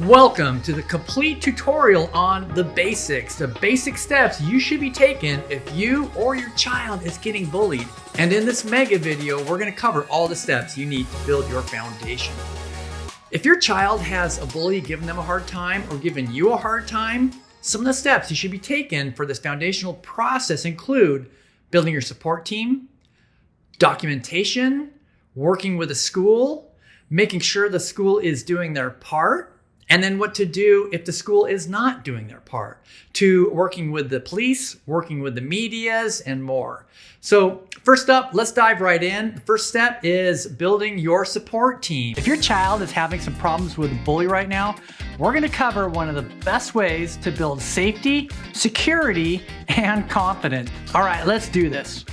Welcome to the complete tutorial on the basic steps you should be taking if you or your child is getting bullied. And in this mega video, we're going to cover all the steps you need to build your foundation. If your child has a bully giving them a hard time or giving you a hard time, some of the steps you should be taking for this foundational process include building your support team, documentation, working with a school, making sure the school is doing their part, and then what to do if the school is not doing their part, to working with the police, working with the medias, and more. So first up, let's dive right in. The first step is building your support team. If your child is having some problems with a bully right now, we're gonna cover one of the best ways to build safety, security, and confidence. All right, let's do this.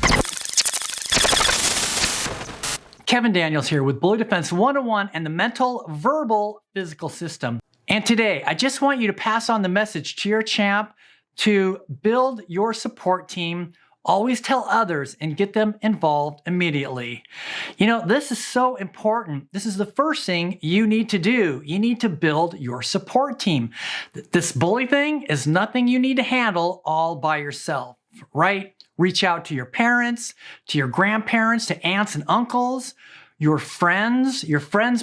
Kevin Daniels here with Bully Defense 101 and the mental, verbal, physical system. And today, I just want you to pass on the message to your champ to build your support team, always tell others, and get them involved immediately. You know, this is so important. This is the first thing you need to do. You need to build your support team. This bully thing is nothing you need to handle all by yourself, right? Reach out to your parents, to your grandparents, to aunts and uncles, your friends'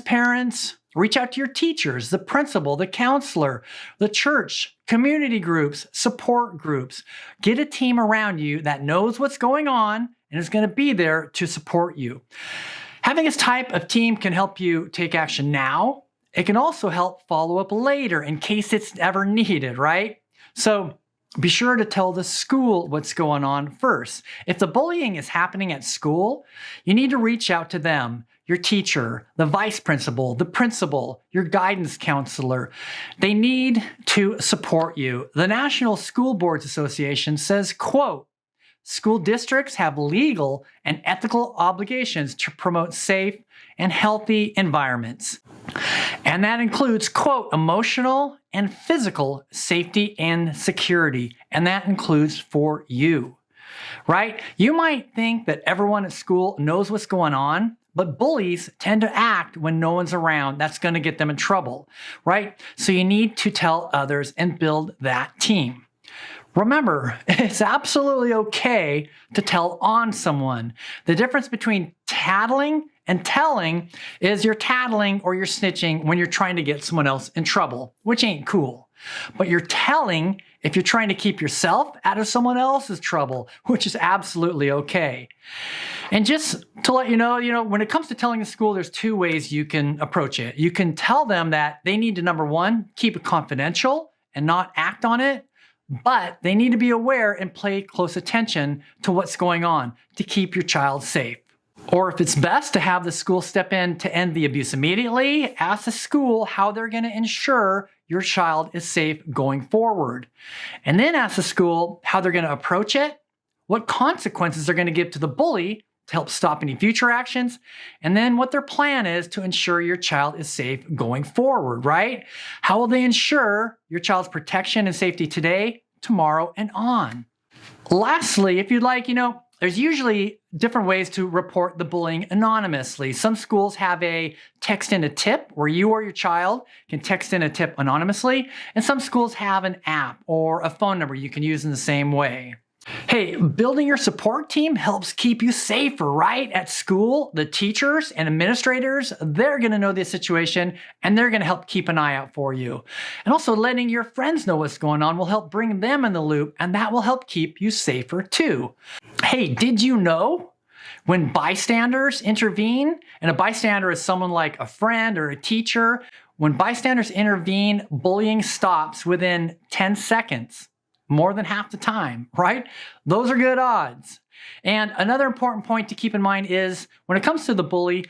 parents. Reach out to your teachers, the principal, the counselor, the church, community groups, support groups. Get a team around you that knows what's going on and is going to be there to support you. Having this type of team can help you take action now. It can also help follow up later in case it's ever needed, right? So be sure to tell the school what's going on first. If the bullying is happening at school, you need to reach out to them, your teacher, the vice principal, the principal, your guidance counselor. They need to support you. The National School Boards Association says, quote, "School districts have legal and ethical obligations to promote safe and healthy environments." And that includes, quote, emotional and physical safety and security. And that includes for you, right? You might think that everyone at school knows what's going on, but bullies tend to act when no one's around. That's going to get them in trouble, right? So you need to tell others and build that team. Remember, it's absolutely okay to tell on someone. The difference between tattling and telling is you're tattling or you're snitching when you're trying to get someone else in trouble, which ain't cool. But you're telling if you're trying to keep yourself out of someone else's trouble, which is absolutely okay. And just to let you know, when it comes to telling the school, there's two ways you can approach it. You can tell them that they need to, number one, keep it confidential and not act on it. But they need to be aware and pay close attention to what's going on to keep your child safe. Or if it's best to have the school step in to end the abuse immediately, ask the school how they're going to ensure your child is safe going forward. And then ask the school how they're going to approach it, what consequences they're going to give to the bully to help stop any future actions, and then what their plan is to ensure your child is safe going forward, right? How will they ensure your child's protection and safety today, tomorrow, and on? Lastly, if you'd like, there's usually different ways to report the bullying anonymously. Some schools have a text in a tip where you or your child can text in a tip anonymously, and some schools have an app or a phone number you can use in the same way. Hey, building your support team helps keep you safer, right? At school, the teachers and administrators, they're going to know the situation and they're going to help keep an eye out for you. And also letting your friends know what's going on will help bring them in the loop, and that will help keep you safer too. Hey, did you know when bystanders intervene, and a bystander is someone like a friend or a teacher, when bystanders intervene, bullying stops within 10 seconds. More than half the time, right? Those are good odds. And another important point to keep in mind is when it comes to the bully,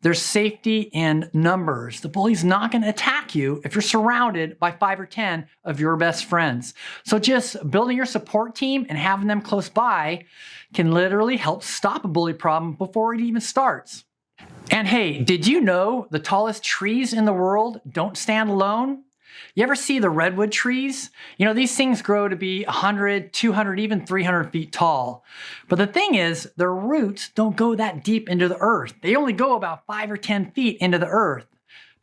there's safety in numbers. The bully's not going to attack you if you're surrounded by 5 or 10 of your best friends. So just building your support team and having them close by can literally help stop a bully problem before it even starts. And hey, did you know the tallest trees in the world don't stand alone? You ever see the redwood trees? These things grow to be 100, 200, even 300 feet tall. But the thing is, their roots don't go that deep into the earth. They only go about 5 or 10 feet into the earth.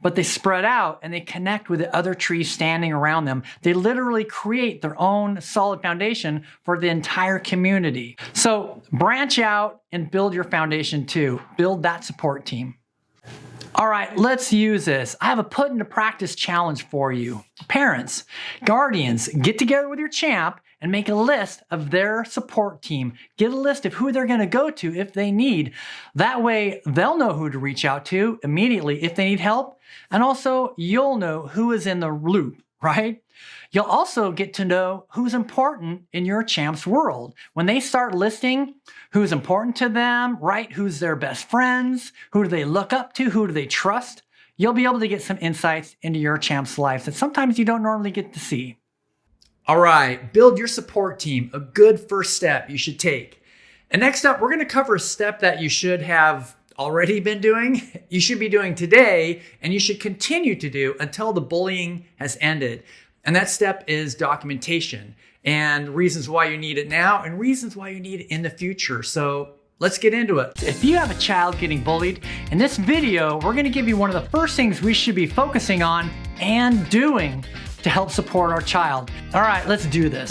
but they spread out and they connect with the other trees standing around them. They literally create their own solid foundation for the entire community. So branch out and build your foundation too. Build that support team. All right, let's use this. I have a put into practice challenge for you. Parents, guardians, get together with your champ and make a list of their support team. Get a list of who they're going to go to if they need. That way, they'll know who to reach out to immediately if they need help. And also, you'll know who is in the loop, right? You'll also get to know who's important in your champ's world. When they start listing who's important to them, right? Who's their best friends? Who do they look up to? Who do they trust? You'll be able to get some insights into your champ's life that sometimes you don't normally get to see. All right, build your support team, a good first step you should take. And next up, we're going to cover a step that you should have already been doing, you should be doing today, and you should continue to do until the bullying has ended. And that step is documentation and reasons why you need it now and reasons why you need it in the future. So let's get into it. If you have a child getting bullied, in this video, we're going to give you one of the first things we should be focusing on and doing to help support our child. All right, let's do this.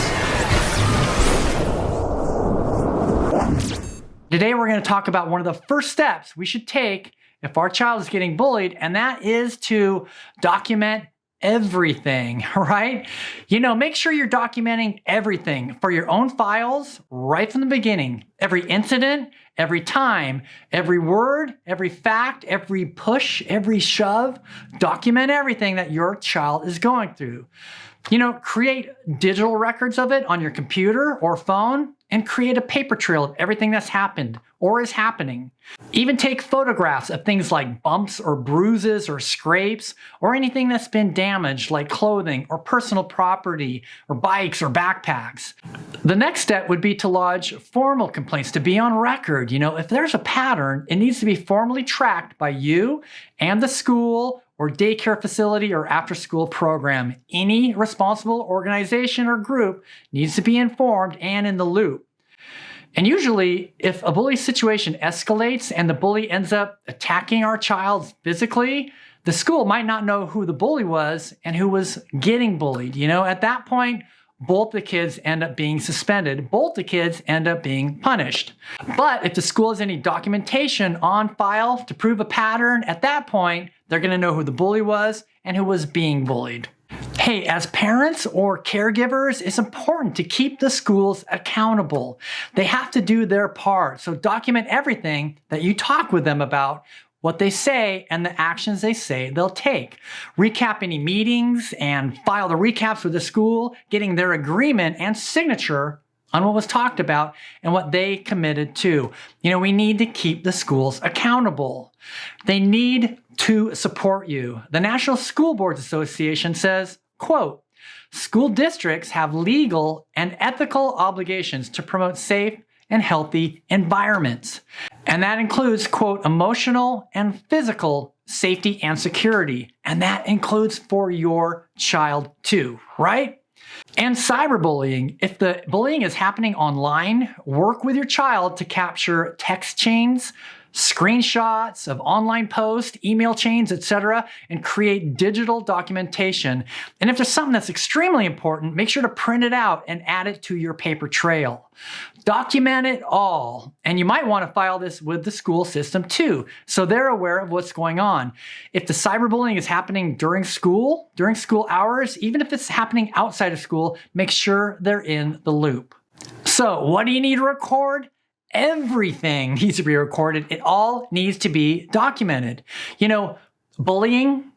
Today, we're going to talk about one of the first steps we should take if our child is getting bullied, and that is to document everything, right? Make sure you're documenting everything for your own files right from the beginning. Every incident, every time, every word, every fact, every push, every shove. Document everything that your child is going through. Create digital records of it on your computer or phone and create a paper trail of everything that's happened or is happening. Even take photographs of things like bumps or bruises or scrapes or anything that's been damaged like clothing or personal property or bikes or backpacks. The next step would be to lodge formal complaints, to be on record. If there's a pattern, it needs to be formally tracked by you and the school or daycare facility or after-school program. Any responsible organization or group needs to be informed and in the loop. And usually, if a bully situation escalates and the bully ends up attacking our child physically, the school might not know who the bully was and who was getting bullied. At that point, both the kids end up being suspended. Both the kids end up being punished. But if the school has any documentation on file to prove a pattern, at that point, they're going to know who the bully was and who was being bullied. Hey, as parents or caregivers, it's important to keep the schools accountable. They have to do their part. So document everything that you talk with them about, what they say, and the actions they say they'll take. Recap any meetings and file the recaps with the school, getting their agreement and signature on what was talked about and what they committed to. We need to keep the schools accountable. They need to support you. The National School Boards Association says, quote, "School districts have legal and ethical obligations to promote safe and healthy environments." And that includes, quote, emotional and physical safety and security. And that includes for your child too, right? And cyberbullying. If the bullying is happening online, work with your child to capture text chains, screenshots of online posts, email chains, etc., and create digital documentation. And if there's something that's extremely important, make sure to print it out and add it to your paper trail. Document it all. And you might want to file this with the school system too, so they're aware of what's going on. If the cyberbullying is happening during school hours, even if it's happening outside of school, make sure they're in the loop. So what do you need to record? Everything needs to be recorded. It all needs to be documented. Bullying,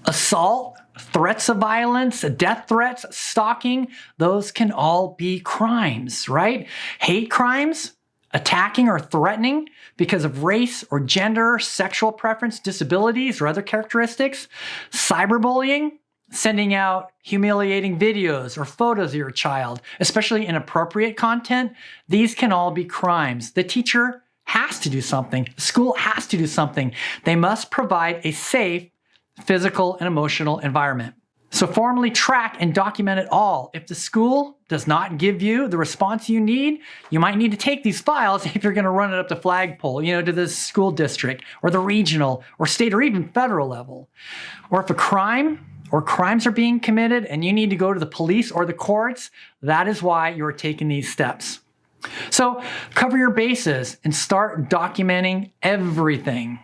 assault, threats of violence, death threats, stalking, those can all be crimes, right? Hate crimes, attacking or threatening because of race or gender, sexual preference, disabilities, or other characteristics. Cyberbullying, sending out humiliating videos or photos of your child, especially inappropriate content. These can all be crimes. The teacher has to do something. The school has to do something. They must provide a safe physical and emotional environment. So formally track and document it all. If the school does not give you the response you need, you might need to take these files if you're going to run it up the flagpole, to the school district or the regional or state or even federal level. Or if a crime or crimes are being committed and you need to go to the police or the courts, that is why you're taking these steps. So cover your bases and start documenting everything.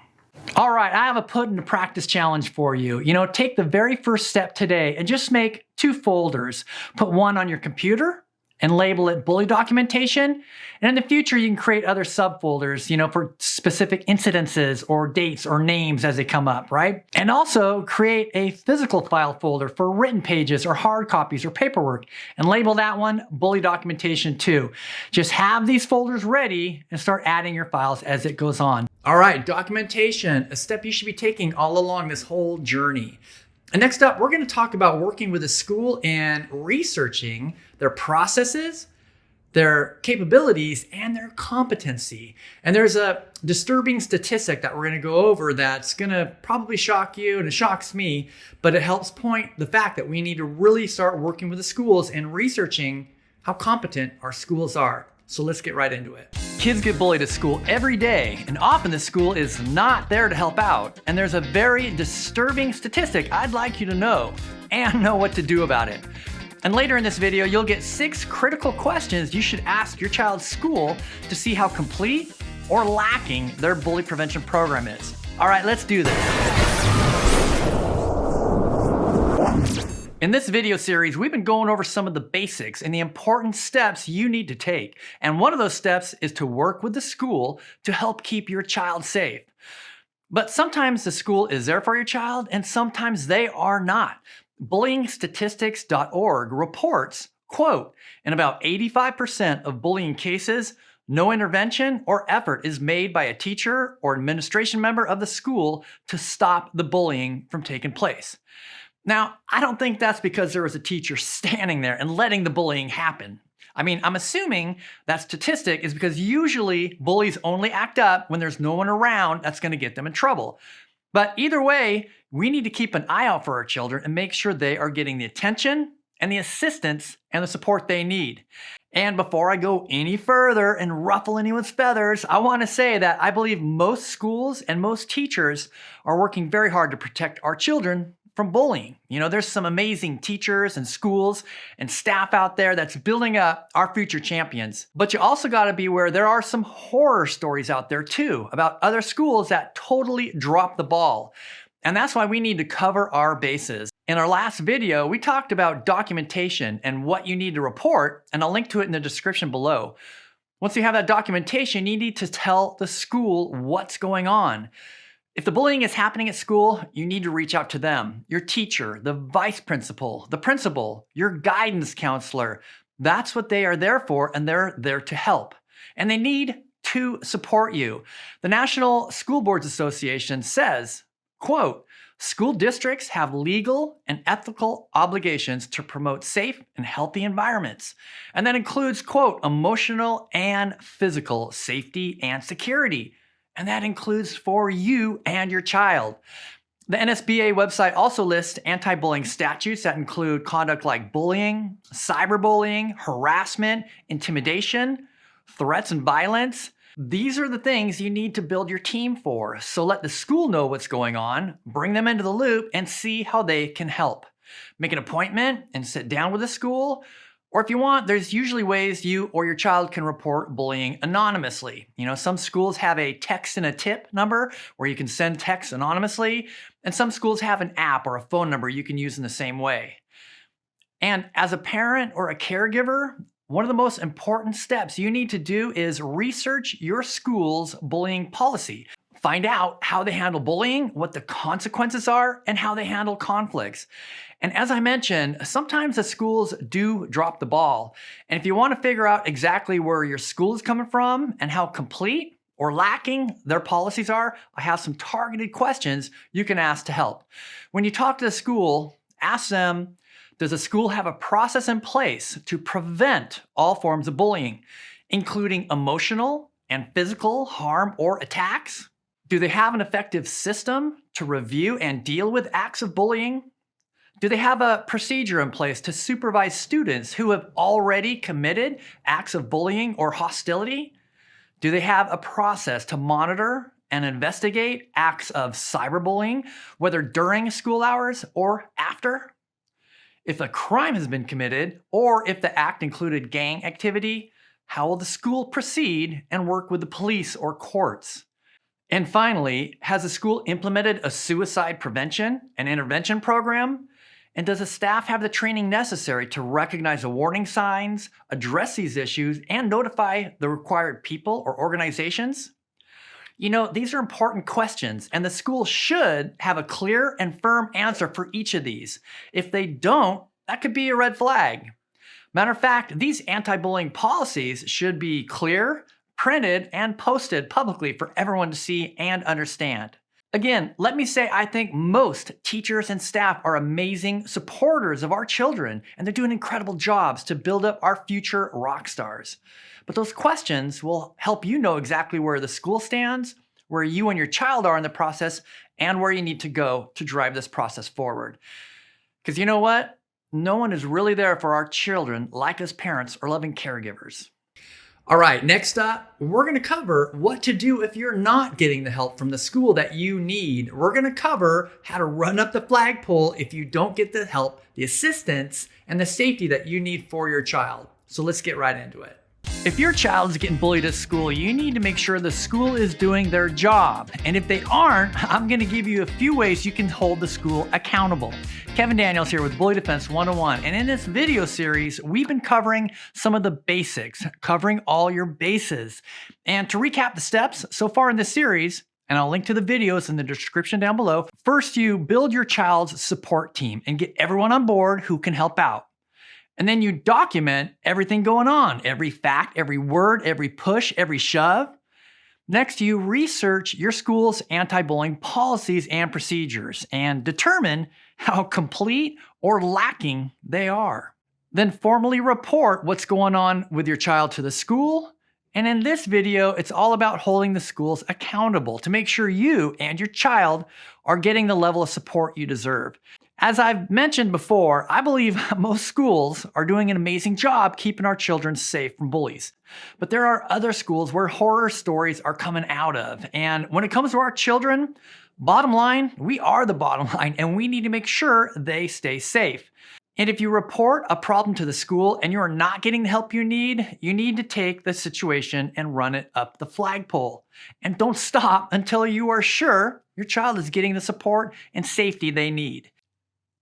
All right, I have a put into practice challenge for you. Take the very first step today and just make 2 folders. Put one on your computer and label it bully documentation. And in the future, you can create other subfolders, for specific incidences or dates or names as they come up, right? And also create a physical file folder for written pages or hard copies or paperwork and label that one bully documentation too. Just have these folders ready and start adding your files as it goes on. All right, documentation, a step you should be taking all along this whole journey. And next up, we're going to talk about working with a school and researching their processes, their capabilities, and their competency. And there's a disturbing statistic that we're going to go over that's going to probably shock you, and it shocks me, but it helps point the fact that we need to really start working with the schools and researching how competent our schools are. So let's get right into it. Kids get bullied at school every day, and often the school is not there to help out. And there's a very disturbing statistic I'd like you to know and know what to do about it. And later in this video, you'll get 6 critical questions you should ask your child's school to see how complete or lacking their bully prevention program is. All right, let's do this. In this video series, we've been going over some of the basics and the important steps you need to take. And one of those steps is to work with the school to help keep your child safe. But sometimes the school is there for your child and sometimes they are not. Bullyingstatistics.org reports, quote, in about 85% of bullying cases, no intervention or effort is made by a teacher or administration member of the school to stop the bullying from taking place. Now, I don't think that's because there was a teacher standing there and letting the bullying happen. I'm assuming that statistic is because usually bullies only act up when there's no one around that's going to get them in trouble. But either way, we need to keep an eye out for our children and make sure they are getting the attention and the assistance and the support they need. And before I go any further and ruffle anyone's feathers, I want to say that I believe most schools and most teachers are working very hard to protect our children from bullying. There's some amazing teachers and schools and staff out there that's building up our future champions. But you also got to be aware there are some horror stories out there too about other schools that totally drop the ball. And that's why we need to cover our bases. In our last video, we talked about documentation and what you need to report, and I'll link to it in the description below. Once you have that documentation, you need to tell the school what's going on. If the bullying is happening at school, you need to reach out to them, your teacher, the vice principal, the principal, your guidance counselor. That's what they are there for, and they're there to help. And they need to support you. The National School Boards Association says, quote, school districts have legal and ethical obligations to promote safe and healthy environments. And that includes, quote, emotional and physical safety and security. And that includes for you and your child. The NSBA website also lists anti-bullying statutes that include conduct like bullying, cyberbullying, harassment, intimidation, threats and violence. These are the things you need to build your team for. So let the school know what's going on, bring them into the loop, and see how they can help. Make an appointment and sit down with the school. Or if you want, there's usually ways you or your child can report bullying anonymously. Some schools have a text and a tip number where you can send texts anonymously, and some schools have an app or a phone number you can use in the same way. And as a parent or a caregiver, one of the most important steps you need to do is research your school's bullying policy. Find out how they handle bullying, what the consequences are, and how they handle conflicts. And as I mentioned, sometimes the schools do drop the ball. And if you want to figure out exactly where your school is coming from and how complete or lacking their policies are, I have some targeted questions you can ask to help. When you talk to the school, ask them, does the school have a process in place to prevent all forms of bullying, including emotional and physical harm or attacks? Do they have an effective system to review and deal with acts of bullying? Do they have a procedure in place to supervise students who have already committed acts of bullying or hostility? Do they have a process to monitor and investigate acts of cyberbullying, whether during school hours or after? If a crime has been committed, or if the act included gang activity, how will the school proceed and work with the police or courts? And finally, has the school implemented a suicide prevention and intervention program? And does the staff have the training necessary to recognize the warning signs, address these issues, and notify the required people or organizations? You know, these are important questions, and the school should have a clear and firm answer for each of these. If they don't, that could be a red flag. Matter of fact, these anti-bullying policies should be clear, printed, and posted publicly for everyone to see and understand. Again, let me say I think most teachers and staff are amazing supporters of our children, and they're doing incredible jobs to build up our future rock stars. But those questions will help you know exactly where the school stands, where you and your child are in the process, and where you need to go to drive this process forward. Because you know what? No one is really there for our children like us parents or loving caregivers. All right, next up, we're going to cover what to do if you're not getting the help from the school that you need. We're going to cover how to run up the flagpole if you don't get the help, the assistance, and the safety that you need for your child. So let's get right into it. If your child is getting bullied at school, you need to make sure the school is doing their job. And if they aren't, I'm going to give you a few ways you can hold the school accountable. Kevin Daniels here with Bully Defense 101. And in this video series, we've been covering some of the basics, covering all your bases. And to recap the steps so far in this series, and I'll link to the videos in the description down below. First, you build your child's support team and get everyone on board who can help out. And then you document everything going on, every fact, every word, every push, every shove. Next, you research your school's anti-bullying policies and procedures and determine how complete or lacking they are. Then formally report what's going on with your child to the school. And in this video, it's all about holding the schools accountable to make sure you and your child are getting the level of support you deserve. As I've mentioned before, I believe most schools are doing an amazing job keeping our children safe from bullies. But there are other schools where horror stories are coming out of. And when it comes to our children, bottom line, we are the bottom line, and we need to make sure they stay safe. And if you report a problem to the school and you're not getting the help you need to take the situation and run it up the flagpole. And don't stop until you are sure your child is getting the support and safety they need.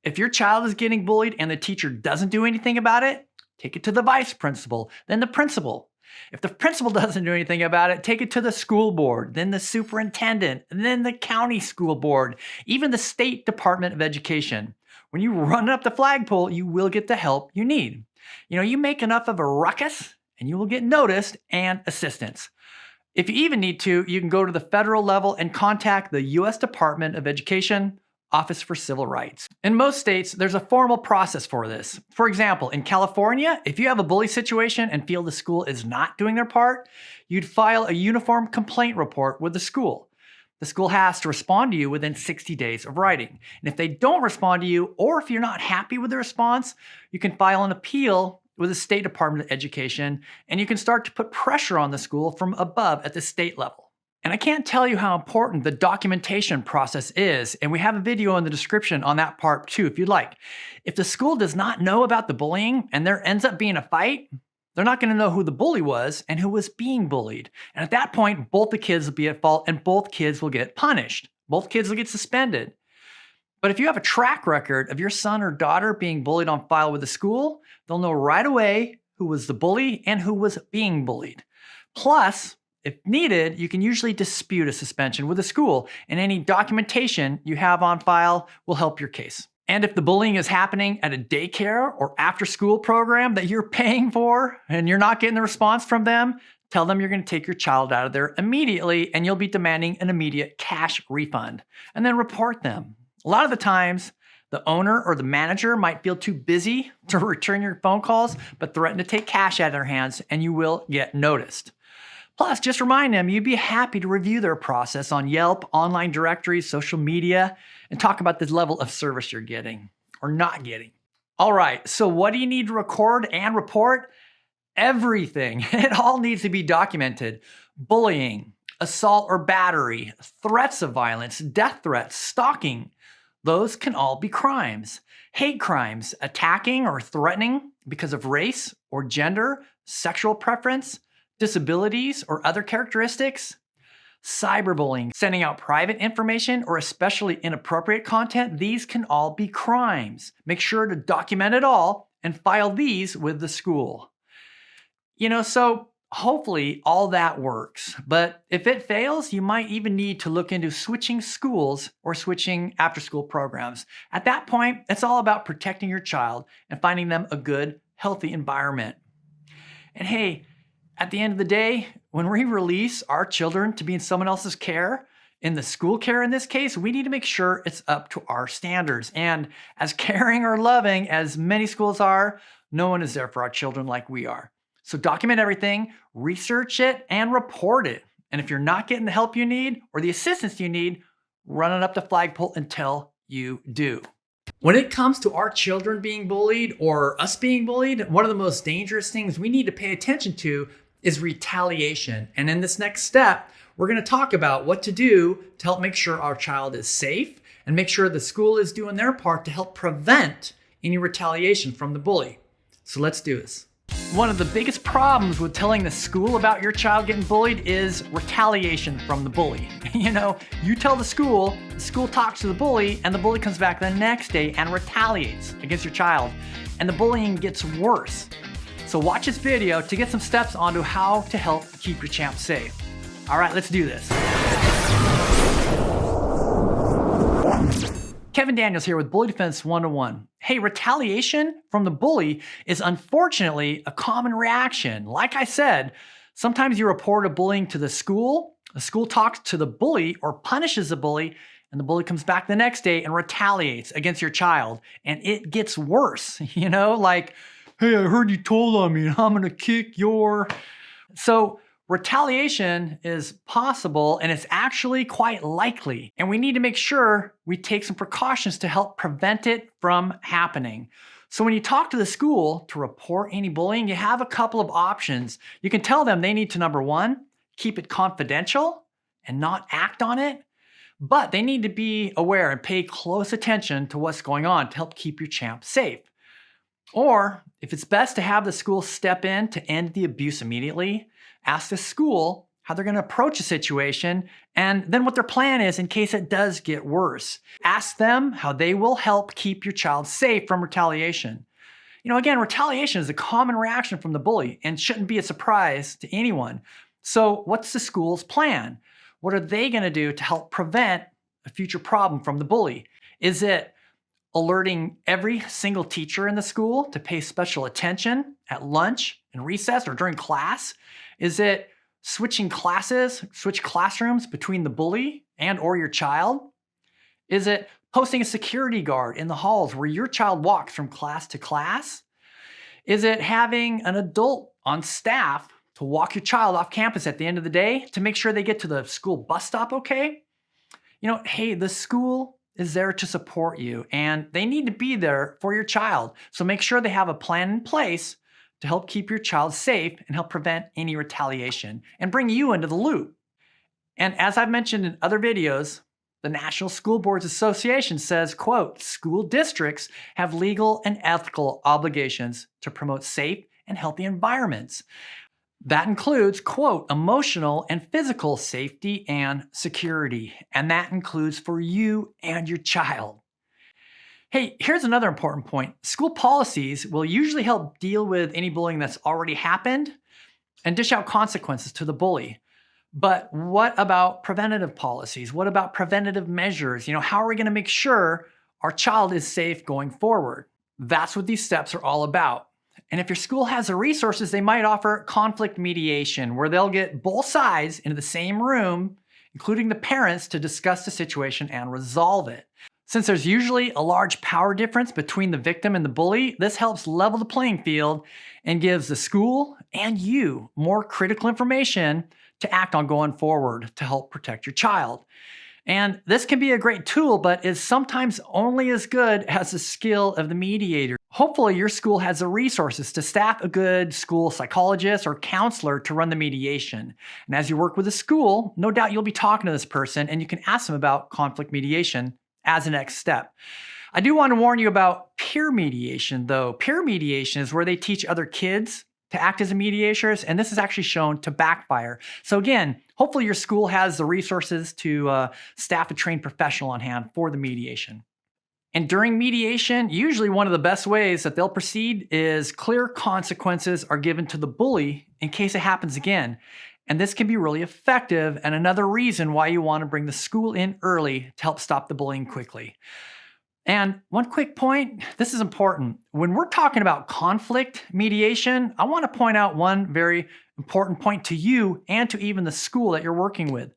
If your child is getting bullied and the teacher doesn't do anything about it, take it to the vice principal, then the principal. If the principal doesn't do anything about it, take it to the school board, then the superintendent, and then the county school board, even the state Department of Education. When you run up the flagpole, you will get the help you need. You know, you make enough of a ruckus and you will get noticed and assistance. If you even need to, you can go to the federal level and contact the U.S. Department of Education, Office for Civil Rights. In most states, there's a formal process for this. For example, in California, if you have a bully situation and feel the school is not doing their part, you'd file a uniform complaint report with the school. The school has to respond to you within 60 days of writing. And if they don't respond to you, or if you're not happy with the response, you can file an appeal with the State Department of Education, and you can start to put pressure on the school from above at the state level. And I can't tell you how important the documentation process is, and we have a video in the description on that part too, if you'd like. If the school does not know about the bullying and there ends up being a fight, they're not going to know who the bully was and who was being bullied. And at that point, both the kids will be at fault and both kids will get punished. Both kids will get suspended. But if you have a track record of your son or daughter being bullied on file with the school, they'll know right away who was the bully and who was being bullied. Plus, if needed, you can usually dispute a suspension with the school, and any documentation you have on file will help your case. And if the bullying is happening at a daycare or after-school program that you're paying for and you're not getting the response from them, tell them you're going to take your child out of there immediately and you'll be demanding an immediate cash refund. And then report them. A lot of the times, the owner or the manager might feel too busy to return your phone calls, but threaten to take cash out of their hands and you will get noticed. Plus, just remind them you'd be happy to review their process on Yelp, online directories, social media, and talk about the level of service you're getting. or not getting. All right, so what do you need to record and report? Everything. It all needs to be documented. Bullying, assault or battery, threats of violence, death threats, stalking. Those can all be crimes. Hate crimes, attacking or threatening because of race or gender, sexual preference, disabilities, or other characteristics. Cyberbullying, sending out private information or especially inappropriate content, these can all be crimes. Make sure to document it all and file these with the school. So hopefully all that works. But if it fails, you might even need to look into switching schools or switching after-school programs. At that point, it's all about protecting your child and finding them a good, healthy environment. And hey, at the end of the day, when we release our children to be in someone else's care, in the school care in this case, we need to make sure it's up to our standards. And as caring or loving as many schools are, no one is there for our children like we are. So document everything, research it, and report it. And if you're not getting the help you need or the assistance you need, run it up to Flagpole until you do. When it comes to our children being bullied or us being bullied, one of the most dangerous things we need to pay attention to is retaliation. And in this next step, we're going to talk about what to do to help make sure our child is safe and make sure the school is doing their part to help prevent any retaliation from the bully. So let's do this. One of the biggest problems with telling the school about your child getting bullied is retaliation from the bully. You tell the school talks to the bully, and the bully comes back the next day and retaliates against your child, and the bullying gets worse. So watch this video to get some steps onto how to help keep your champ safe. All right, let's do this. Kevin Daniels here with Bully Defense 101. Hey, retaliation from the bully is unfortunately a common reaction. Like I said, sometimes you report a bullying to the school talks to the bully or punishes the bully, and the bully comes back the next day and retaliates against your child. And it gets worse, like, hey, I heard you told on me and I'm gonna kick your... So retaliation is possible and it's actually quite likely. And we need to make sure we take some precautions to help prevent it from happening. So when you talk to the school to report any bullying, you have a couple of options. You can tell them they need to, number one, keep it confidential and not act on it. But they need to be aware and pay close attention to what's going on to help keep your champ safe. Or if it's best to have the school step in to end the abuse immediately, ask the school how they're going to approach the situation and then what their plan is in case it does get worse. Ask them how they will help keep your child safe from retaliation. Again, retaliation is a common reaction from the bully and shouldn't be a surprise to anyone. So what's the school's plan? What are they going to do to help prevent a future problem from the bully? Is it alerting every single teacher in the school to pay special attention at lunch and recess or during class? Is it switch classrooms between the bully and or your child? Is it posting a security guard in the halls where your child walks from class to class? Is it having an adult on staff to walk your child off campus at the end of the day to make sure they get to the school bus stop okay? Hey, the school is there to support you and they need to be there for your child. So make sure they have a plan in place to help keep your child safe and help prevent any retaliation and bring you into the loop. And as I've mentioned in other videos, the National School Boards Association says, quote, school districts have legal and ethical obligations to promote safe and healthy environments. That includes, quote, emotional and physical safety and security. And that includes for you and your child. Hey, here's another important point. School policies will usually help deal with any bullying that's already happened and dish out consequences to the bully. But what about preventative policies? What about preventative measures? How are we going to make sure our child is safe going forward? That's what these steps are all about. And if your school has the resources, they might offer conflict mediation where they'll get both sides into the same room, including the parents, to discuss the situation and resolve it. Since there's usually a large power difference between the victim and the bully, this helps level the playing field and gives the school and you more critical information to act on going forward to help protect your child. And this can be a great tool, but is sometimes only as good as the skill of the mediator. Hopefully your school has the resources to staff a good school psychologist or counselor to run the mediation. And as you work with the school, no doubt you'll be talking to this person and you can ask them about conflict mediation as a next step. I do want to warn you about peer mediation though. Peer mediation is where they teach other kids to act as mediators, and this is actually shown to backfire. So again, hopefully your school has the resources to staff a trained professional on hand for the mediation. And during mediation, usually one of the best ways that they'll proceed is clear consequences are given to the bully in case it happens again. And this can be really effective and another reason why you want to bring the school in early to help stop the bullying quickly. And one quick point, this is important. When we're talking about conflict mediation, I want to point out one very important point to you and to even the school that you're working with.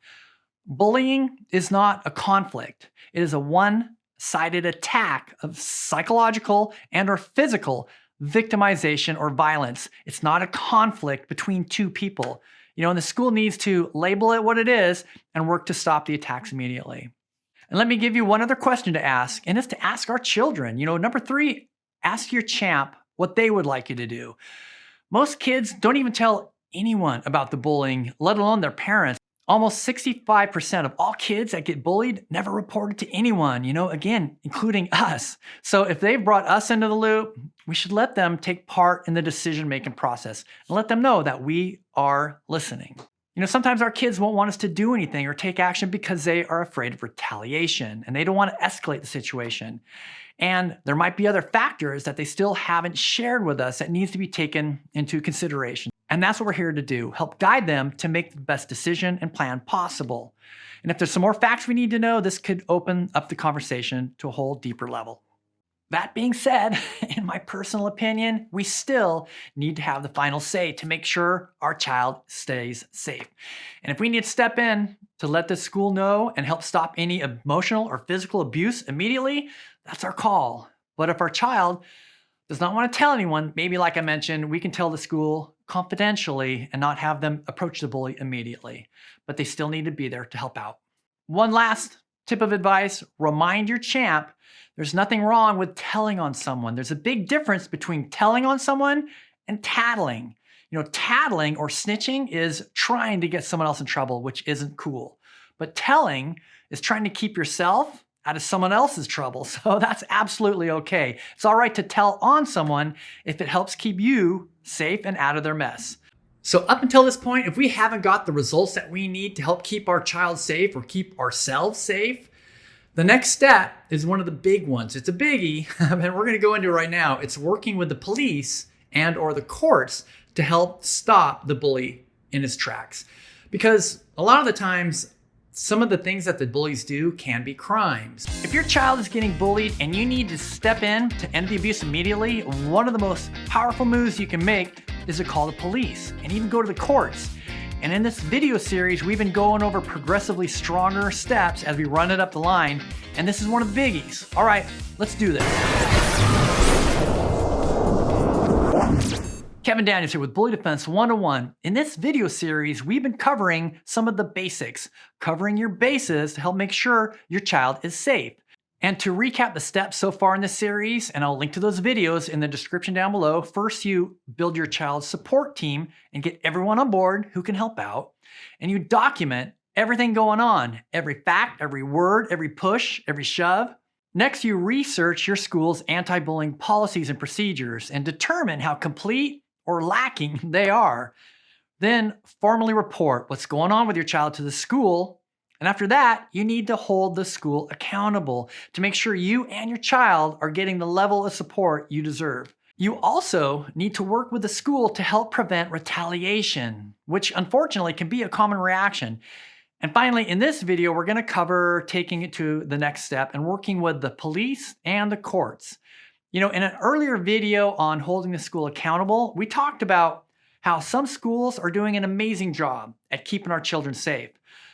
Bullying is not a conflict. It is a one-sided attack of psychological and or physical victimization or violence. It's not a conflict between two people. And the school needs to label it what it is and work to stop the attacks immediately. And let me give you one other question to ask, and it's to ask our children. Number 3, ask your champ what they would like you to do. Most kids don't even tell anyone about the bullying, let alone their parents. Almost 65% of all kids that get bullied never reported to anyone, again, including us. So if they've brought us into the loop, we should let them take part in the decision-making process and let them know that we are listening. Sometimes our kids won't want us to do anything or take action because they are afraid of retaliation and they don't want to escalate the situation. And there might be other factors that they still haven't shared with us that needs to be taken into consideration. And that's what we're here to do, help guide them to make the best decision and plan possible. And if there's some more facts we need to know, this could open up the conversation to a whole deeper level. That being said, in my personal opinion, we still need to have the final say to make sure our child stays safe. And if we need to step in to let the school know and help stop any emotional or physical abuse immediately, that's our call. But if our child does not want to tell anyone, maybe like I mentioned, we can tell the school confidentially and not have them approach the bully immediately. But they still need to be there to help out. One last tip of advice, remind your champ there's nothing wrong with telling on someone. There's a big difference between telling on someone and tattling. Tattling or snitching is trying to get someone else in trouble, which isn't cool. But telling is trying to keep yourself out of someone else's trouble. So that's absolutely okay. It's all right to tell on someone if it helps keep you safe and out of their mess. So up until this point, if we haven't got the results that we need to help keep our child safe or keep ourselves safe, the next step is one of the big ones. It's a biggie, and we're going to go into it right now. It's working with the police and or the courts to help stop the bully in his tracks. Because a lot of the times, some of the things that the bullies do can be crimes. If your child is getting bullied and you need to step in to end the abuse immediately, one of the most powerful moves you can make is to call the police and even go to the courts. And in this video series, we've been going over progressively stronger steps as we run it up the line. And this is one of the biggies. All right, let's do this. Kevin Daniels here with Bully Defense 101. In this video series, we've been covering some of the basics, covering your bases to help make sure your child is safe. And to recap the steps so far in this series, and I'll link to those videos in the description down below, first you build your child's support team and get everyone on board who can help out. And you document everything going on, every fact, every word, every push, every shove. Next, you research your school's anti-bullying policies and procedures and determine how complete or lacking they are. Then formally report what's going on with your child to the school. And after that, you need to hold the school accountable to make sure you and your child are getting the level of support you deserve. You also need to work with the school to help prevent retaliation, which unfortunately can be a common reaction. And finally, in this video, we're going to cover taking it to the next step and working with the police and the courts. In an earlier video on holding the school accountable, we talked about how some schools are doing an amazing job at keeping our children safe.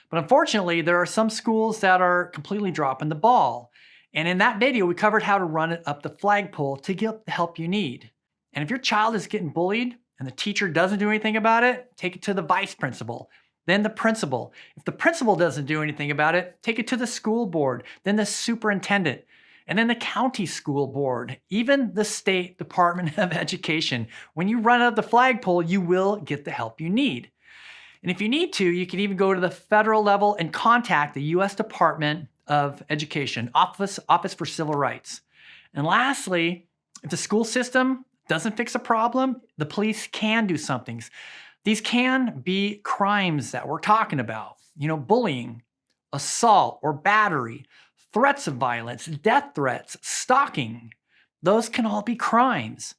But unfortunately, there are some schools that are completely dropping the ball. And in that video, we covered how to run it up the flagpole to get the help you need. And if your child is getting bullied and the teacher doesn't do anything about it, take it to the vice principal. then the principal. If the principal doesn't do anything about it, take it to the school board, then the superintendent, and then the county school board, even the state Department of Education. When you run out of the flagpole, you will get the help you need. And if you need to, you can even go to the federal level and contact the U.S. Department of Education, Office for Civil Rights. And lastly, if the school system doesn't fix a problem, the police can do something. These can be crimes that we're talking about. Bullying, assault or battery, threats of violence, death threats, stalking. Those can all be crimes.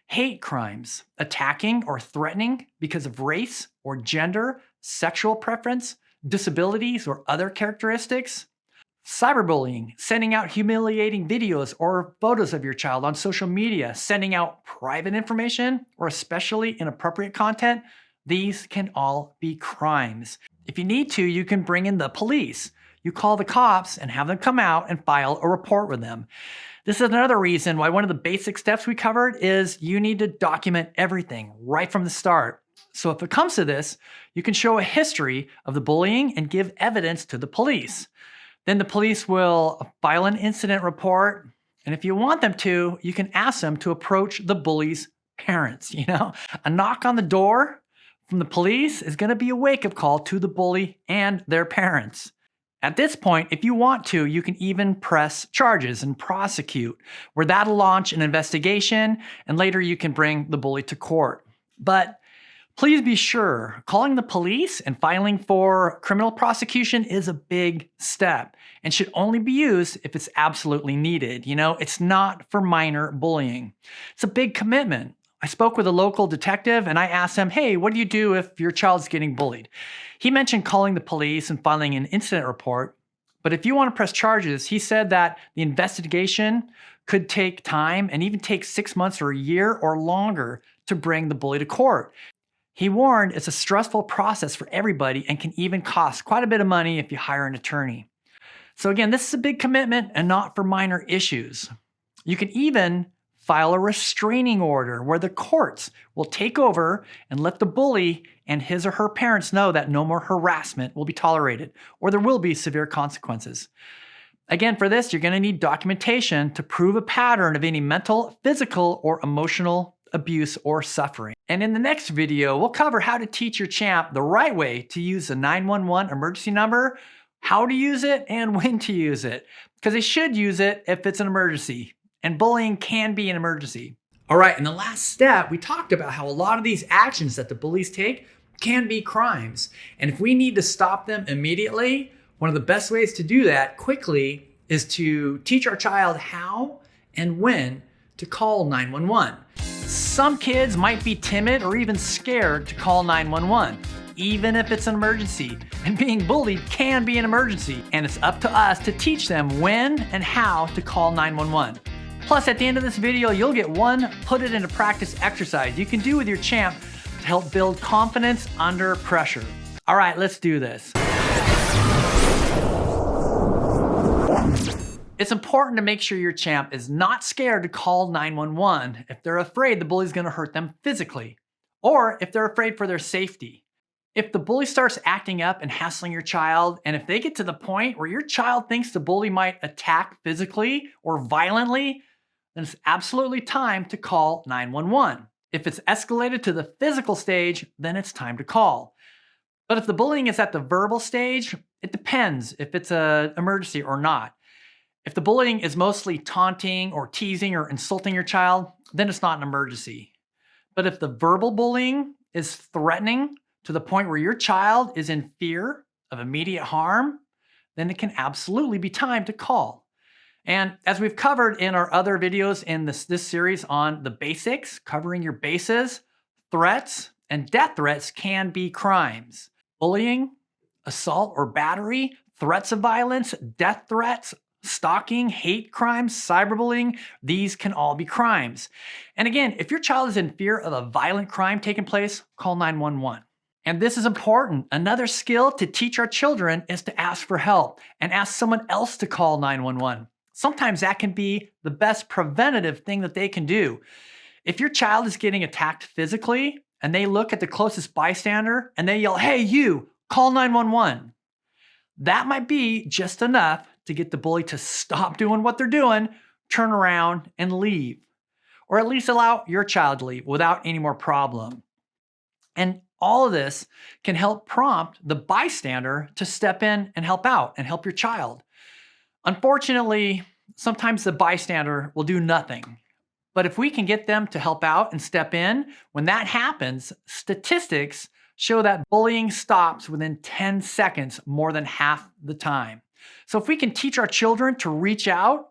Hate crimes, attacking or threatening because of race or gender, sexual preference, disabilities or other characteristics. Cyberbullying, sending out humiliating videos or photos of your child on social media, sending out private information or especially inappropriate content. These can all be crimes. If you need to, you can bring in the police. You call the cops and have them come out and file a report with them. This is another reason why one of the basic steps we covered is you need to document everything right from the start. So if it comes to this, you can show a history of the bullying and give evidence to the police. Then the police will file an incident report. And if you want them to, you can ask them to approach the bully's parents. A knock on the door from the police is going to be a wake-up call to the bully and their parents. At this point, if you want to, you can even press charges and prosecute, where that'll launch an investigation, and later you can bring the bully to court. But please be sure, calling the police and filing for criminal prosecution is a big step and should only be used if it's absolutely needed. It's not for minor bullying. It's a big commitment. I spoke with a local detective and I asked him, hey, what do you do if your child's getting bullied? He mentioned calling the police and filing an incident report. But if you want to press charges, he said that the investigation could take time and even take 6 months or a year or longer to bring the bully to court. He warned it's a stressful process for everybody and can even cost quite a bit of money if you hire an attorney. So again, this is a big commitment and not for minor issues. You can even file a restraining order where the courts will take over and let the bully and his or her parents know that no more harassment will be tolerated or there will be severe consequences. Again, for this, you're going to need documentation to prove a pattern of any mental, physical, or emotional abuse or suffering. And in the next video, we'll cover how to teach your champ the right way to use the 911 emergency number, how to use it, and when to use it. Because they should use it if it's an emergency. And bullying can be an emergency. All right, in the last step, we talked about how a lot of these actions that the bullies take can be crimes. And if we need to stop them immediately, one of the best ways to do that quickly is to teach our child how and when to call 911. Some kids might be timid or even scared to call 911, even if it's an emergency. And being bullied can be an emergency. And it's up to us to teach them when and how to call 911. Plus, at the end of this video, you'll get one put it into practice exercise you can do with your champ to help build confidence under pressure. All right, let's do this. It's important to make sure your champ is not scared to call 911 if they're afraid the bully's going to hurt them physically, or if they're afraid for their safety. If the bully starts acting up and hassling your child, and if they get to the point where your child thinks the bully might attack physically or violently, then it's absolutely time to call 911. If it's escalated to the physical stage, then it's time to call. But if the bullying is at the verbal stage, it depends if it's an emergency or not. If the bullying is mostly taunting or teasing or insulting your child, then it's not an emergency. But if the verbal bullying is threatening to the point where your child is in fear of immediate harm, then it can absolutely be time to call. And as we've covered in our other videos in this series on the basics, covering your bases, threats and death threats can be crimes. Bullying, assault or battery, threats of violence, death threats, stalking, hate crimes, cyberbullying, these can all be crimes. And again, if your child is in fear of a violent crime taking place, call 911. And this is important. Another skill to teach our children is to ask for help and ask someone else to call 911. Sometimes that can be the best preventative thing that they can do. If your child is getting attacked physically and they look at the closest bystander and they yell, "Hey, you, call 911. That might be just enough to get the bully to stop doing what they're doing, turn around, and leave. Or at least allow your child to leave without any more problem. And all of this can help prompt the bystander to step in and help out and help your child. Unfortunately, sometimes the bystander will do nothing. But if we can get them to help out and step in, when that happens, statistics show that bullying stops within 10 seconds more than half the time. So if we can teach our children to reach out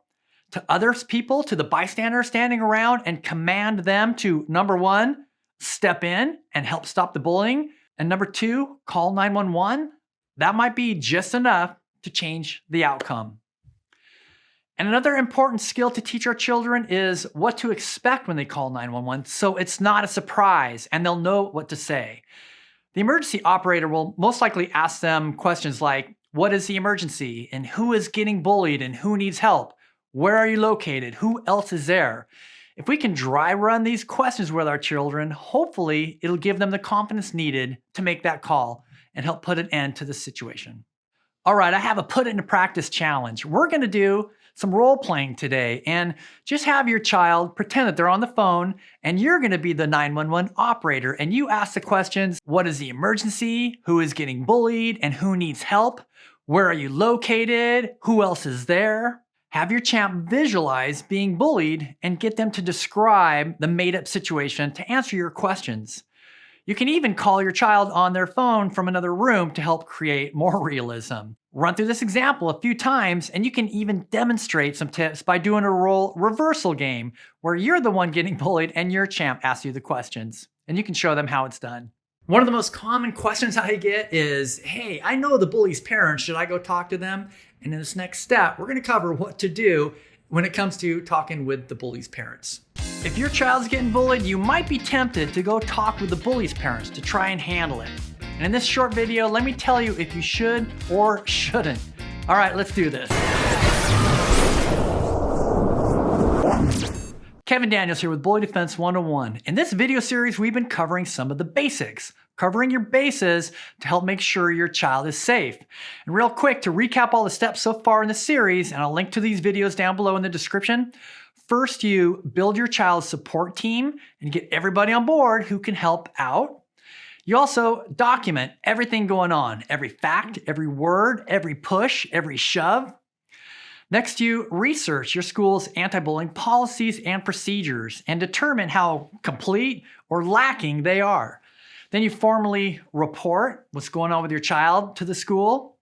to other people, to the bystander standing around, and command them to, number one, step in and help stop the bullying, and number two, call 911, that might be just enough to change the outcome. And another important skill to teach our children is what to expect when they call 911, so it's not a surprise and they'll know what to say. The emergency operator will most likely ask them questions like, what is the emergency? And who is getting bullied and who needs help? Where are you located? Who else is there? If we can dry run these questions with our children, hopefully it'll give them the confidence needed to make that call and help put an end to the situation. All right, I have a put it into practice challenge. We're going to do some role playing today and just have your child pretend that they're on the phone and you're going to be the 911 operator and you ask the questions, what is the emergency? Who is getting bullied and who needs help? Where are you located? Who else is there? Have your champ visualize being bullied and get them to describe the made-up situation to answer your questions. You can even call your child on their phone from another room to help create more realism. Run through this example a few times, and you can even demonstrate some tips by doing a role reversal game where you're the one getting bullied and your champ asks you the questions, and you can show them how it's done. One of the most common questions I get is, hey, I know the bully's parents, should I go talk to them? And in this next step, we're going to cover what to do when it comes to talking with the bully's parents. If your child's getting bullied, you might be tempted to go talk with the bully's parents to try and handle it. And in this short video, let me tell you if you should or shouldn't. All right, let's do this. Kevin Daniels here with Bully Defense 101. In this video series, we've been covering some of the basics, covering your bases to help make sure your child is safe. And real quick, to recap all the steps so far in the series, and I'll link to these videos down below in the description. First, you build your child's support team and get everybody on board who can help out. You also document everything going on, every fact, every word, every push, every shove. Next, you research your school's anti-bullying policies and procedures and determine how complete or lacking they are. Then you formally report what's going on with your child to the school.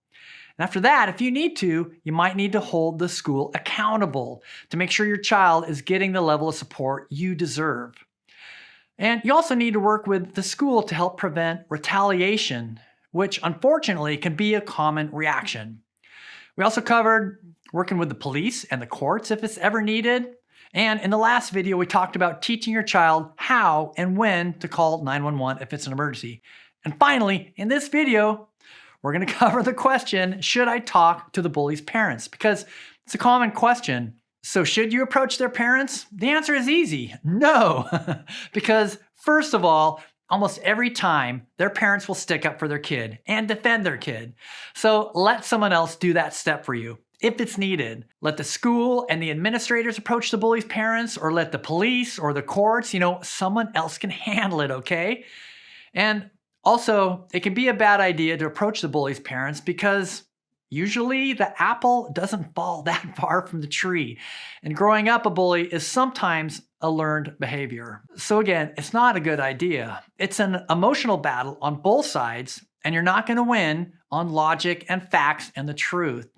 And after that, if you need to, you might need to hold the school accountable to make sure your child is getting the level of support you deserve. And you also need to work with the school to help prevent retaliation, which unfortunately can be a common reaction. We also covered working with the police and the courts if it's ever needed. And in the last video, we talked about teaching your child how and when to call 911 if it's an emergency. And finally, in this video, we're going to cover the question, should I talk to the bully's parents? Because it's a common question. So should you approach their parents? The answer is easy, no. Because first of all, almost every time, their parents will stick up for their kid and defend their kid. So let someone else do that step for you. If it's needed, let the school and the administrators approach the bully's parents, or let the police or the courts, someone else can handle it, okay? And also, it can be a bad idea to approach the bully's parents because usually the apple doesn't fall that far from the tree. And growing up a bully is sometimes a learned behavior. So again, it's not a good idea. It's an emotional battle on both sides, and you're not going to win on logic and facts and the truth.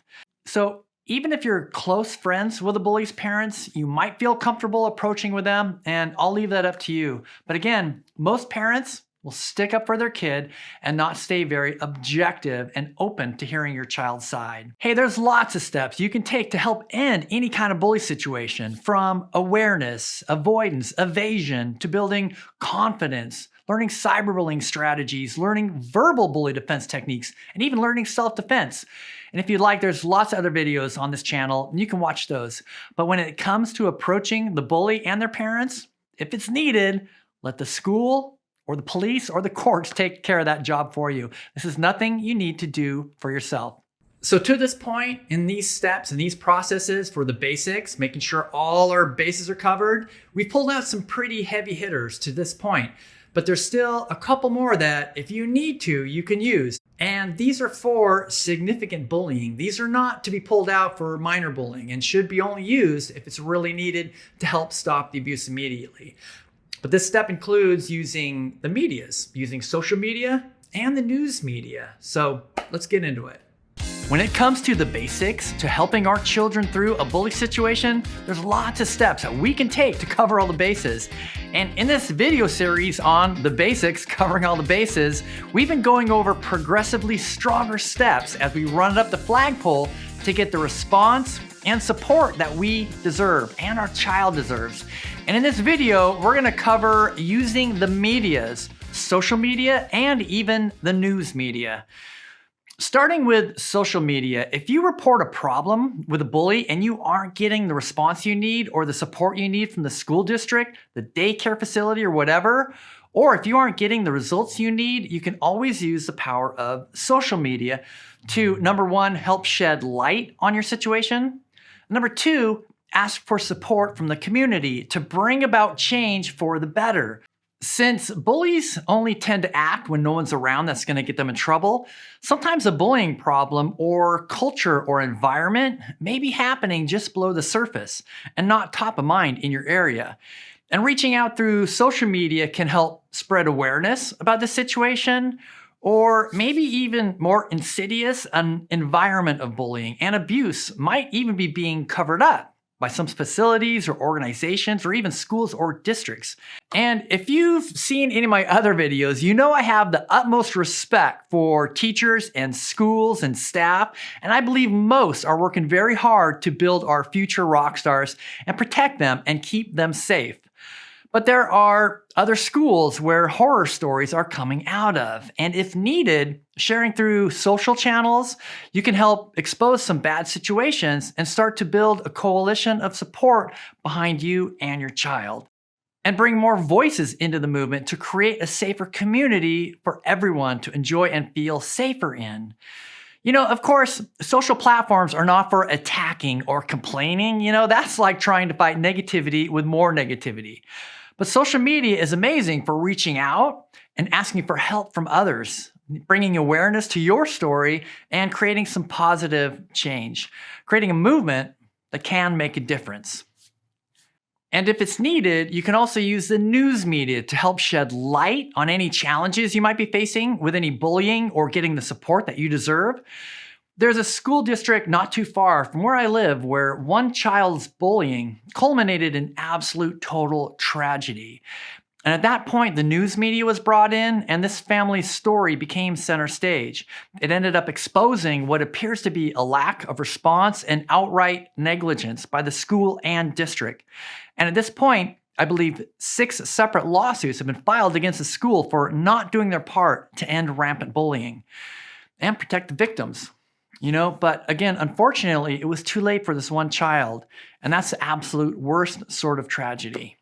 So even if you're close friends with the bully's parents, you might feel comfortable approaching with them, and I'll leave that up to you. But again, most parents will stick up for their kid and not stay very objective and open to hearing your child's side. Hey, there's lots of steps you can take to help end any kind of bully situation, from awareness, avoidance, evasion, to building confidence, learning cyberbullying strategies, learning verbal bully defense techniques, and even learning self-defense. And if you'd like, there's lots of other videos on this channel, and you can watch those. But when it comes to approaching the bully and their parents, if it's needed, let the school or the police or the courts take care of that job for you. This is nothing you need to do for yourself. So to this point, in these steps and these processes for the basics, making sure all our bases are covered, we've pulled out some pretty heavy hitters to this point. But there's still a couple more that if you need to, you can use. And these are for significant bullying. These are not to be pulled out for minor bullying and should be only used if it's really needed to help stop the abuse immediately. But this step includes using the medias, using social media and the news media. So let's get into it. When it comes to the basics, to helping our children through a bully situation, there's lots of steps that we can take to cover all the bases. And in this video series on the basics, covering all the bases, we've been going over progressively stronger steps as we run it up the flagpole to get the response and support that we deserve and our child deserves. And in this video, we're gonna cover using the medias, social media, and even the news media. Starting with social media, if you report a problem with a bully and you aren't getting the response you need or the support you need from the school district, the daycare facility, or whatever, or if you aren't getting the results you need, you can always use the power of social media to, number one, help shed light on your situation. Number two, ask for support from the community to bring about change for the better. Since bullies only tend to act when no one's around that's going to get them in trouble, sometimes a bullying problem or culture or environment may be happening just below the surface and not top of mind in your area. And reaching out through social media can help spread awareness about the situation, or maybe even more insidious, an environment of bullying and abuse might even be being covered up by some facilities or organizations or even schools or districts. And if you've seen any of my other videos, you know I have the utmost respect for teachers and schools and staff, and I believe most are working very hard to build our future rock stars and protect them and keep them safe. But there are other schools where horror stories are coming out of. And if needed, sharing through social channels, you can help expose some bad situations and start to build a coalition of support behind you and your child. And bring more voices into the movement to create a safer community for everyone to enjoy and feel safer in. You know, of course, social platforms are not for attacking or complaining. You know, that's like trying to fight negativity with more negativity. But social media is amazing for reaching out and asking for help from others, bringing awareness to your story and creating some positive change, creating a movement that can make a difference. And if it's needed, you can also use the news media to help shed light on any challenges you might be facing with any bullying or getting the support that you deserve. There's a school district not too far from where I live where one child's bullying culminated in absolute total tragedy. And at that point, the news media was brought in and this family's story became center stage. It ended up exposing what appears to be a lack of response and outright negligence by the school and district. And at this point, I believe 6 separate lawsuits have been filed against the school for not doing their part to end rampant bullying and protect the victims. You know, but again, unfortunately, it was too late for this one child, and that's the absolute worst sort of tragedy.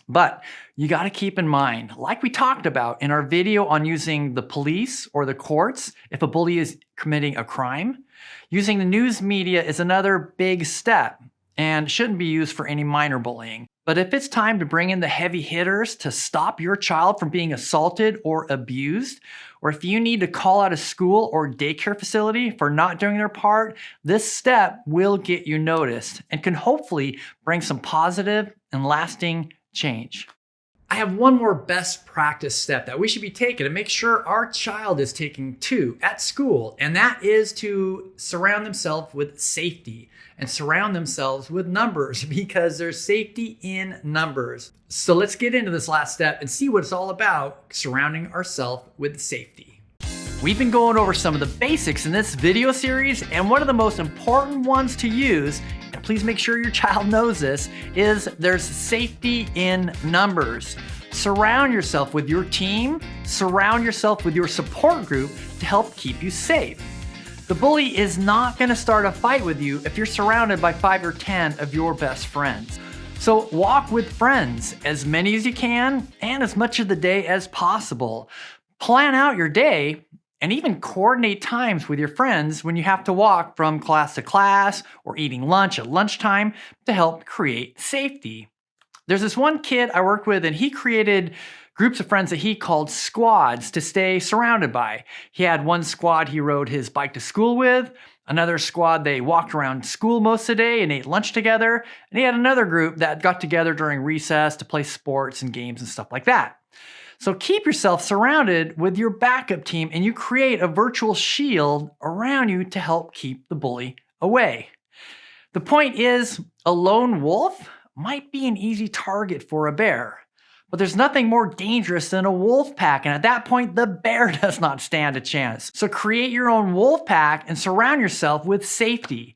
But you got to keep in mind, like we talked about in our video on using the police or the courts if a bully is committing a crime, using the news media is another big step and shouldn't be used for any minor bullying. But if it's time to bring in the heavy hitters to stop your child from being assaulted or abused, or if you need to call out a school or daycare facility for not doing their part, this step will get you noticed and can hopefully bring some positive and lasting change. I have one more best practice step that we should be taking to make sure our child is taking too at school, and that is to surround themselves with safety and surround themselves with numbers because there's safety in numbers. So let's get into this last step and see what it's all about, surrounding ourselves with safety. We've been going over some of the basics in this video series, and one of the most important ones to use, and please make sure your child knows this, is there's safety in numbers. Surround yourself with your team, surround yourself with your support group to help keep you safe. The bully is not going to start a fight with you if you're surrounded by 5 or 10 of your best friends. So walk with friends, as many as you can and as much of the day as possible. Plan out your day and even coordinate times with your friends when you have to walk from class to class or eating lunch at lunchtime to help create safety. There's this one kid I worked with, and he created groups of friends that he called squads to stay surrounded by. He had one squad he rode his bike to school with, another squad they walked around school most of the day and ate lunch together, and he had another group that got together during recess to play sports and games and stuff like that. So keep yourself surrounded with your backup team, and you create a virtual shield around you to help keep the bully away. The point is, a lone wolf might be an easy target for a bear, but there's nothing more dangerous than a wolf pack, and at that point, the bear does not stand a chance. So create your own wolf pack and surround yourself with safety.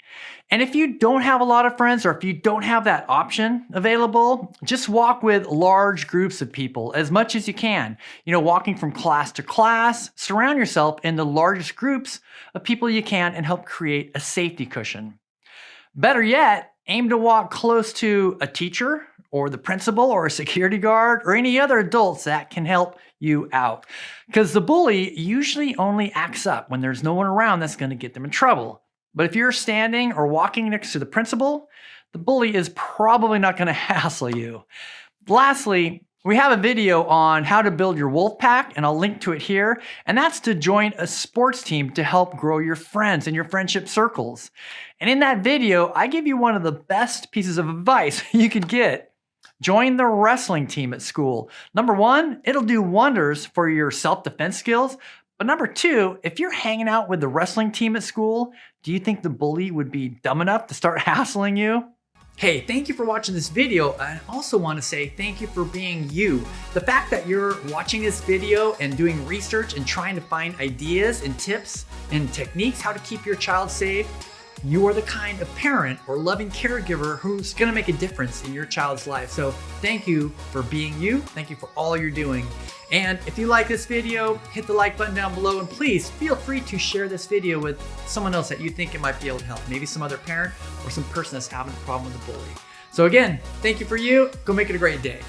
And if you don't have a lot of friends, or if you don't have that option available, just walk with large groups of people as much as you can. Walking from class to class, surround yourself in the largest groups of people you can and help create a safety cushion. Better yet, aim to walk close to a teacher or the principal or a security guard or any other adults that can help you out. Because the bully usually only acts up when there's no one around that's going to get them in trouble. But if you're standing or walking next to the principal, the bully is probably not going to hassle you. Lastly, we have a video on how to build your wolf pack, and I'll link to it here. And that's to join a sports team to help grow your friends and your friendship circles. And in that video, I give you one of the best pieces of advice you could get. Join the wrestling team at school. Number one, it'll do wonders for your self-defense skills. But number two, if you're hanging out with the wrestling team at school, do you think the bully would be dumb enough to start hassling you? Hey, thank you for watching this video. I also want to say thank you for being you. The fact that you're watching this video and doing research and trying to find ideas and tips and techniques how to keep your child safe, you are the kind of parent or loving caregiver who's going to make a difference in your child's life. So thank you for being you. Thank you for all you're doing. And if you like this video, hit the like button down below, and please feel free to share this video with someone else that you think it might be able to help. Maybe some other parent or some person that's having a problem with a bully. So again, thank you for you. Go make it a great day.